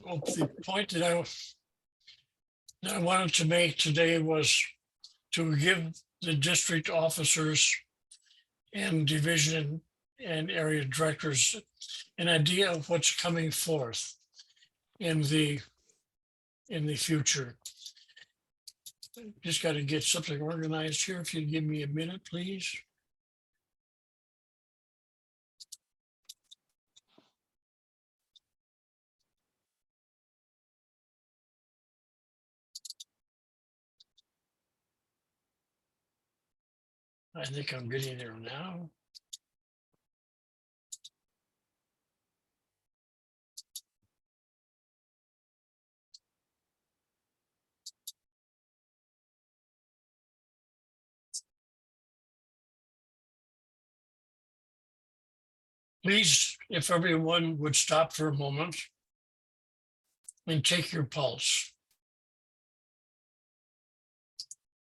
Well, the point that I wanted to make today was to give the district officers and division and area directors an idea of what's coming forth in the future. Just got to get something organized here. If you give me a minute, please. I think I'm getting there now. Please, if everyone would stop for a moment and take your pulse.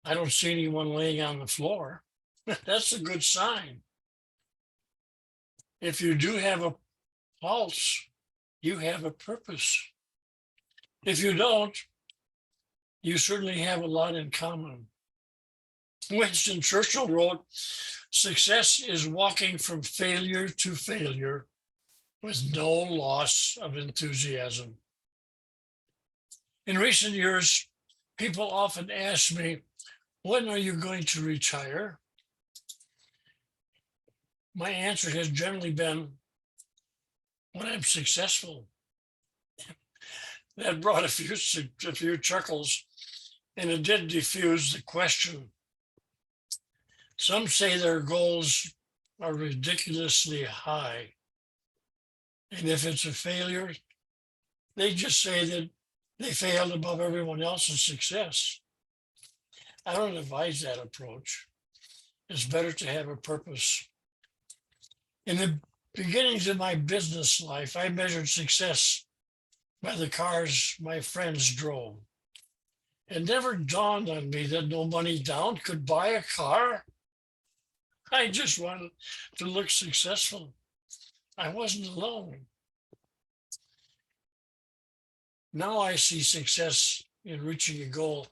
I don't see anyone laying on the floor. That's a good sign. If you do have a pulse, you have a purpose. If you don't, you certainly have a lot in common. Winston Churchill wrote, "Success is walking from failure to failure with no loss of enthusiasm." In recent years, people often ask me, "When are you going to retire?" My answer has generally been, "When I'm successful." That brought a few chuckles, and it did diffuse the question. Some say their goals are ridiculously high. And if it's a failure, they just say that they failed above everyone else's success. I don't advise that approach. It's better to have a purpose. In the beginnings of my business life, I measured success by the cars my friends drove. It never dawned on me that no money down could buy a car. I just wanted to look successful. I wasn't alone. Now I see success in reaching a goal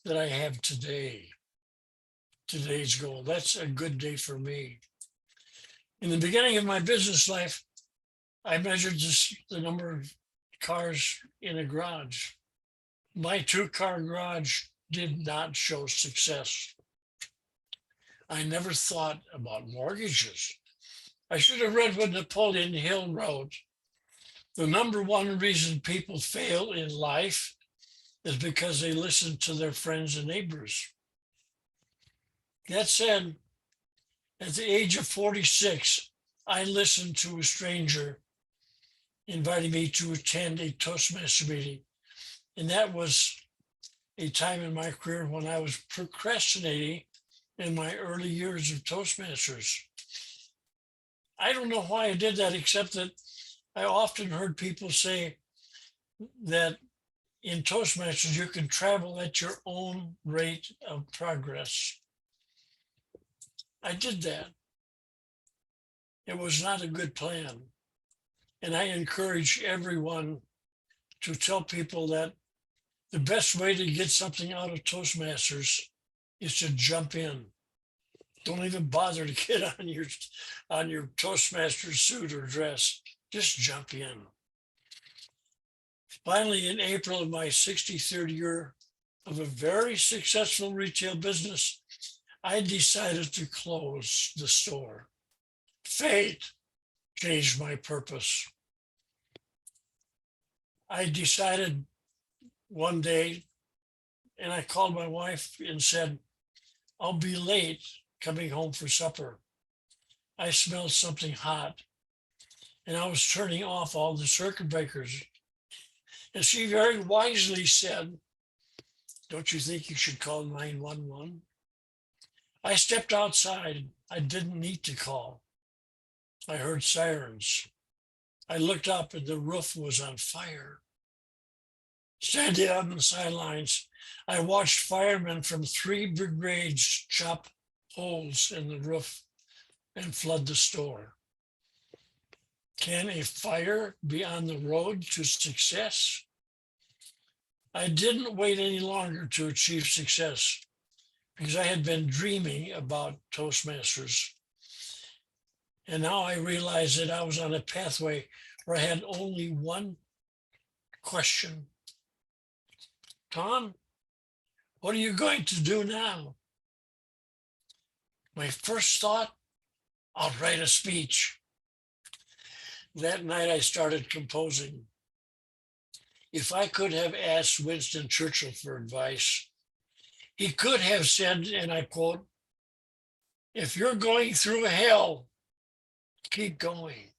that I have today. Today's goal. That's a good day for me. In the beginning of my business life, I measured the number of cars in a garage. My 2-car garage did not show success. I never thought about mortgages. I should have read what Napoleon Hill wrote. The number one reason people fail in life is because they listen to their friends and neighbors. That said, at the age of 46, I listened to a stranger inviting me to attend a Toastmaster meeting. And that was a time in my career when I was procrastinating in my early years of Toastmasters. I don't know why I did that, except that I often heard people say that in Toastmasters, you can travel at your own rate of progress. I did that. It was not a good plan. And I encourage everyone to tell people that the best way to get something out of Toastmasters is to jump in. Don't even bother to get on your Toastmaster suit or dress. Just jump in. Finally, in April of my 63rd year of a very successful retail business, I decided to close the store. Fate changed my purpose. I decided one day, and I called my wife and said, "I'll be late coming home for supper." I smelled something hot, and I was turning off all the circuit breakers. And she very wisely said, "Don't you think you should call 911?" I stepped outside. I didn't need to call. I heard sirens. I looked up and the roof was on fire. Standing on the sidelines, I watched firemen from 3 brigades chop holes in the roof and flood the store. Can a fire be on the road to success? I didn't wait any longer to achieve success because I had been dreaming about Toastmasters. And now I realized that I was on a pathway where I had only one question. Tom, what are you going to do now? My first thought, I'll write a speech. That night I started composing. If I could have asked Winston Churchill for advice, he could have said, and I quote, if you're going through hell, keep going,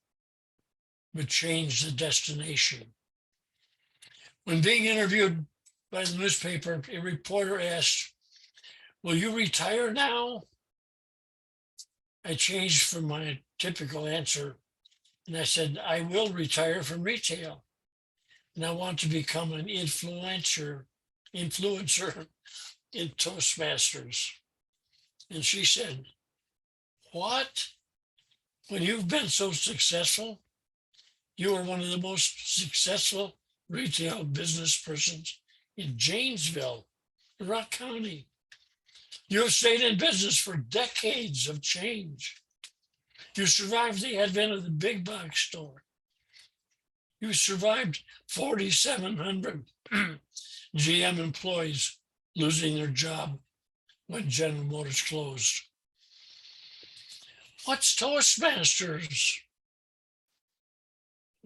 but change the destination. When being interviewed by the newspaper, a reporter asked, will you retire now? I changed from my typical answer and I said, I will retire from retail and I want to become an influencer in Toastmasters. And she said, what? When you've been so successful, you are one of the most successful retail business persons in Janesville, Rock County. You have stayed in business for decades of change. You survived the advent of the big box store. You survived 4,700 GM employees losing their job when General Motors closed. What's Toastmasters?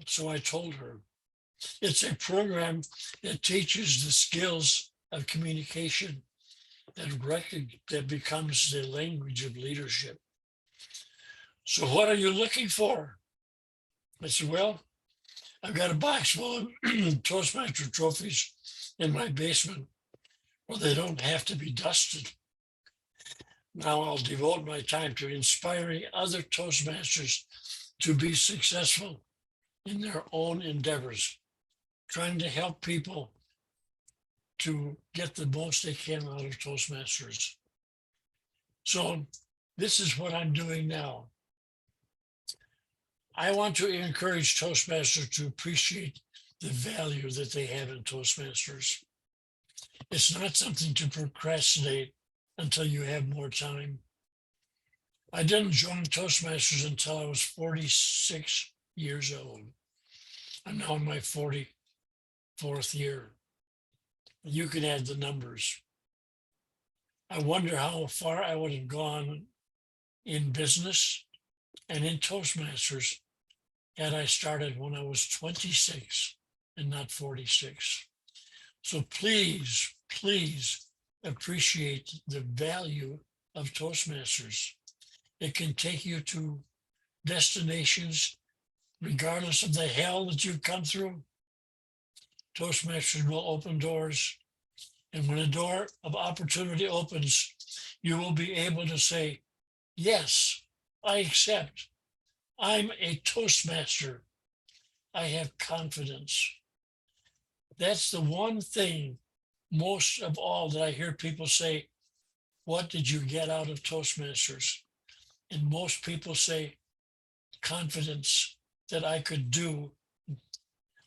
So I told her, it's a program that teaches the skills of communication that becomes the language of leadership. So what are you looking for? I said, well, I've got a box full of Toastmaster trophies in my basement where they don't have to be dusted. Now I'll devote my time to inspiring other Toastmasters to be successful in their own endeavors, trying to help people to get the most they can out of Toastmasters. So this is what I'm doing now. I want to encourage Toastmasters to appreciate the value that they have in Toastmasters. It's not something to procrastinate until you have more time. I didn't join Toastmasters until I was 46 years old. I'm now in my 44th year. You can add the numbers. I wonder how far I would have gone in business and in Toastmasters had I started when I was 26 and not 46. So please, please appreciate the value of Toastmasters. It can take you to destinations regardless of the hell that you've come through. Toastmasters will open doors. And when a door of opportunity opens, you will be able to say, yes, I accept. I'm a Toastmaster. I have confidence. That's the one thing most of all that I hear people say, what did you get out of Toastmasters? And most people say, confidence that I could do,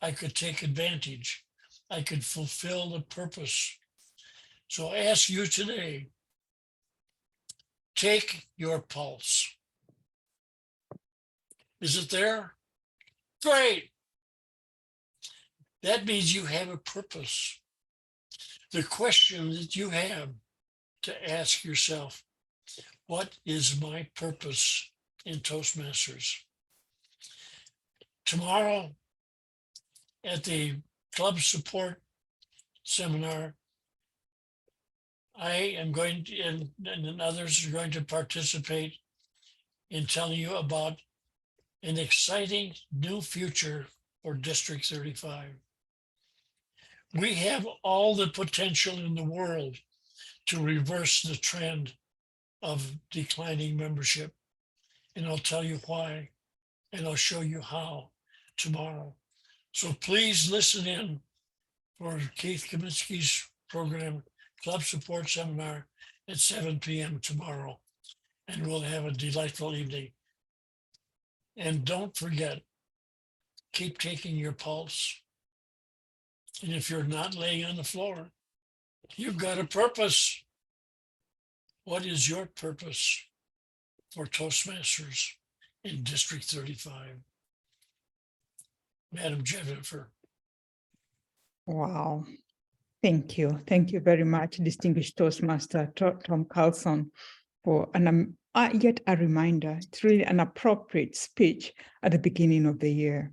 I could take advantage, I could fulfill the purpose. So I ask you today, take your pulse. Is it there? Great. That means you have a purpose. The question that you have to ask yourself, what is my purpose in Toastmasters? Tomorrow at the club support seminar, I am going to, and others are going to participate in telling you about an exciting new future for District 35. We have all the potential in the world to reverse the trend of declining membership. And I'll tell you why, and I'll show you how tomorrow. So please listen in for Keith Kaminsky's program, Club Support Seminar at 7 p.m. tomorrow. And we'll have a delightful evening. And don't forget, keep taking your pulse. And if you're not laying on the floor, you've got a purpose. What is your purpose for Toastmasters in District 35? Madam Jennifer. Wow. Thank you. Thank you very much, distinguished Toastmaster Tom Carlson, for yet a reminder. It's really an appropriate speech at the beginning of the year.